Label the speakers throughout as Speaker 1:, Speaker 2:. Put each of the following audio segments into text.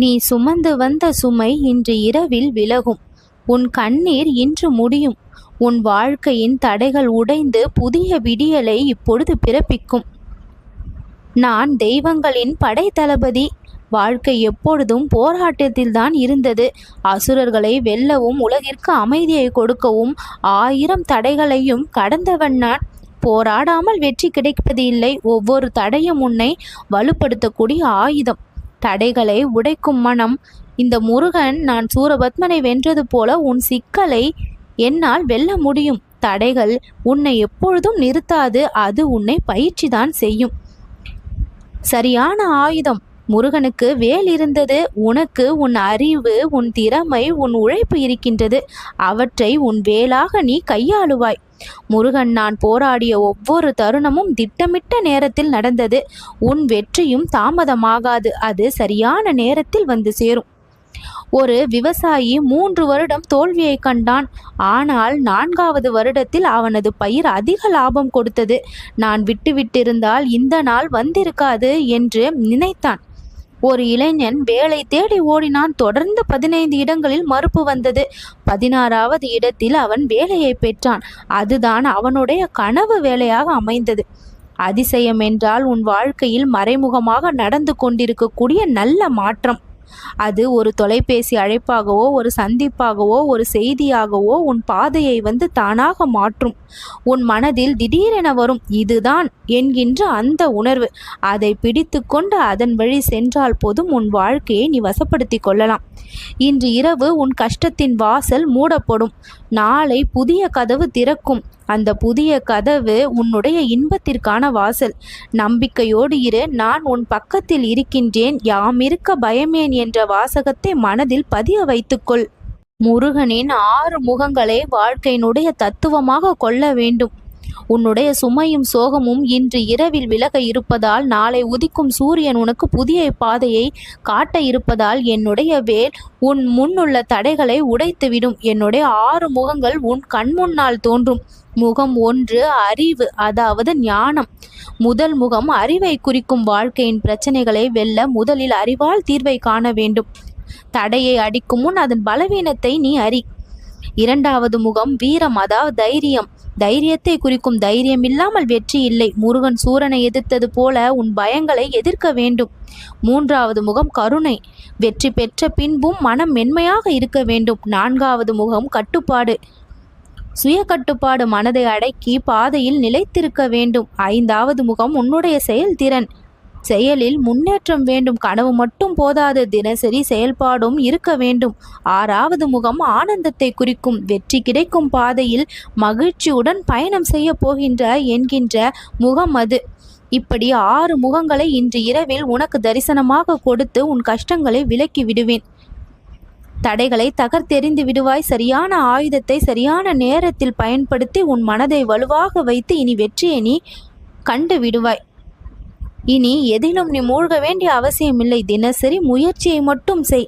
Speaker 1: நீ சுமந்து வந்த சுமை இன்று இரவில் விலகும். உன் கண்ணீர் இன்று முடியும். உன் வாழ்க்கையின் தடைகள் உடைந்து புதிய விடியலை இப்பொழுது பிறப்பிக்கும். நான் தெய்வங்களின் படைத்தளபதி. வாழ்க்கை எப்பொழுதும் போராட்டத்தில்தான் இருந்தது. அசுரர்களை வெல்லவும் உலகிற்கு அமைதியை கொடுக்கவும் 1000 தடைகளையும் கடந்தவன் நான். போராடாமல் வெற்றி கிடைப்பது இல்லை. ஒவ்வொரு தடையும் உன்னை வலுப்படுத்தக்கூடிய ஆயுதம். தடைகளை உடைக்கும் மனம். இந்த முருகன் நான் சூரபத்மனை வென்றது போல உன் சிக்கலை என்னால் வெல்ல முடியும். தடைகள் உன்னை எப்பொழுதும் நிறுத்தாது. அது உன்னை பயிற்சிதான் செய்யும். சரியான ஆயுதம். முருகனுக்கு வேல் இருந்தது. உனக்கு உன் அறிவு, உன் திறமை, உன் உழைப்பு இருக்கின்றது. அவற்றை உன் வேலாக நீ கையாளுவாய். முருகன் நான் போராடிய ஒவ்வொரு தருணமும் திட்டமிட்ட நேரத்தில் நடந்தது. உன் வெற்றியும் தாமதமாகாது. அது சரியான நேரத்தில் வந்து சேரும். ஒரு விவசாயி 3 வருடம் தோல்வியை கண்டான். ஆனால் 4வது வருடத்தில் அவனது பயிர் அதிக லாபம் கொடுத்தது. நான் விட்டுவிட்டிருந்தால் இந்த நாள் வந்திருக்காது என்று நினைத்தான். ஒரு இளைஞன் வேலை தேடி ஓடினான். தொடர்ந்து 15 இடங்களில் மறுப்பு வந்தது. 16வது இடத்தில் அவன் வேலையை பெற்றான். அதுதான் அவனுடைய கனவு வேலையாக அமைந்தது. அதிசயம் என்றால் உன் வாழ்க்கையில் மறைமுகமாக நடந்து கொண்டிருக்கக்கூடிய நல்ல மாற்றம். அது ஒரு தொலைபேசி அழைப்பாகவோ, ஒரு சந்திப்பாகவோ, ஒரு செய்தியாகவோ உன் பாதையை வந்து தானாக மாற்றும். உன் மனதில் திடீரென வரும் இதுதான் என்கின்ற அந்த உணர்வு. அதை பிடித்து கொண்டு அதன் வழி சென்றால் போதும் உன் வாழ்க்கையை நீ வசப்படுத்தி கொள்ளலாம். இன்று இரவு உன் கஷ்டத்தின் வாசல் மூடப்படும். நாளை புதிய கதவு திறக்கும். அந்த புதிய கதவு உன்னுடைய இன்பத்திற்கான வாசல். நம்பிக்கையோடு இரு. நான் உன் பக்கத்தில் இருக்கின்றேன். யாமிருக்க பயமேன் என்ற வாசகத்தை மனதில் பதிய வைத்துக்கொள். முருகனின் 6 முகங்களை வாழ்க்கையினுடைய தத்துவமாக கொள்ள வேண்டும். உன்னுடைய சுமையும் சோகமும் இன்று இரவில் விலக இருப்பதால், நாளை உதிக்கும் சூரியன் உனக்கு புதிய பாதையை காட்ட இருப்பதால், என்னுடைய வேல் உன் முன்னுள்ள தடைகளை உடைத்துவிடும். என்னுடைய 6 முகங்கள் உன் கண்முன்னால் தோன்றும். முகம் 1 அறிவு, அதாவது ஞானம். முதல் முகம் அறிவை குறிக்கும். வாழ்க்கையின் பிரச்சனைகளை வெல்ல முதலில் அறிவால் தீர்வை காண வேண்டும். தடையை அடிக்கும் முன் அதன் பலவீனத்தை நீ அறி. 2வது முகம் வீரம், அதாவது தைரியம். தைரியத்தை குறிக்கும். தைரியம் இல்லாமல் வெற்றி இல்லை. முருகன் சூரனை எதிர்த்தது போல உன் பயங்களை எதிர்க்க வேண்டும். 3வது முகம் கருணை. வெற்றி பெற்ற பின்பும் மனம் மென்மையாக இருக்க வேண்டும். 4வது முகம் கட்டுப்பாடு. சுய கட்டுப்பாடு. மனதை அடக்கி பாதையில் நிலைத்திருக்க வேண்டும். 5வது முகம் உன்னுடைய செயல்திறன். செயலில் முன்னேற்றம் வேண்டும். கனவு மட்டும் போதாது, தினசரி செயல்பாடும் இருக்க வேண்டும். 6வது முகம் ஆனந்தத்தை குறிக்கும். வெற்றி கிடைக்கும் பாதையில் மகிழ்ச்சியுடன் பயணம் செய்ய போகின்ற என்கின்ற முகம் அது. இப்படி 6 முகங்களை இன்று இரவில் உனக்கு தரிசனமாக கொடுத்து உன் கஷ்டங்களை விலக்கி விடுவேன். தடைகளை தகர்த்தெறிந்து விடுவாய். சரியான ஆயுதத்தை சரியான நேரத்தில் பயன்படுத்தி உன் மனதை வலுவாக வைத்து இனி வெற்றியை நீ கண்டு விடுவாய். இனி எதிலும் நீ மூழ்க வேண்டிய அவசியமில்லை. தினசரி முயற்சியை மட்டும் செய்.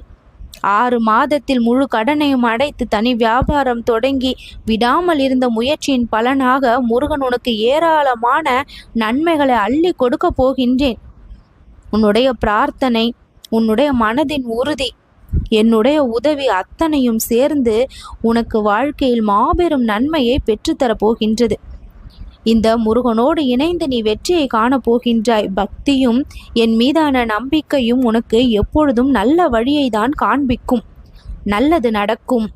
Speaker 1: 6 மாதத்தில் முழு கடனையும் அடைத்து தனி வியாபாரம் தொடங்கி விடாமல் இருந்த முயற்சியின் பலனாக முருகன் உனக்கு ஏராளமான நன்மைகளை அள்ளி கொடுக்க போகின்றேன். உன்னுடைய பிரார்த்தனை, உன்னுடைய மனதின் உறுதி, என்னுடைய உதவி அத்தனையும் சேர்ந்து உனக்கு வாழ்க்கையில் மாபெரும் நன்மையை பெற்றுத்தரப் போகின்றது. இந்த முருகனோடு இணைந்து நீ வெற்றியை காணப்போகின்றாய். பக்தியும் என் மீதான நம்பிக்கையும் உனக்கு எப்பொழுதும் நல்ல வழியை தான் காண்பிக்கும். நல்லது நடக்கும்.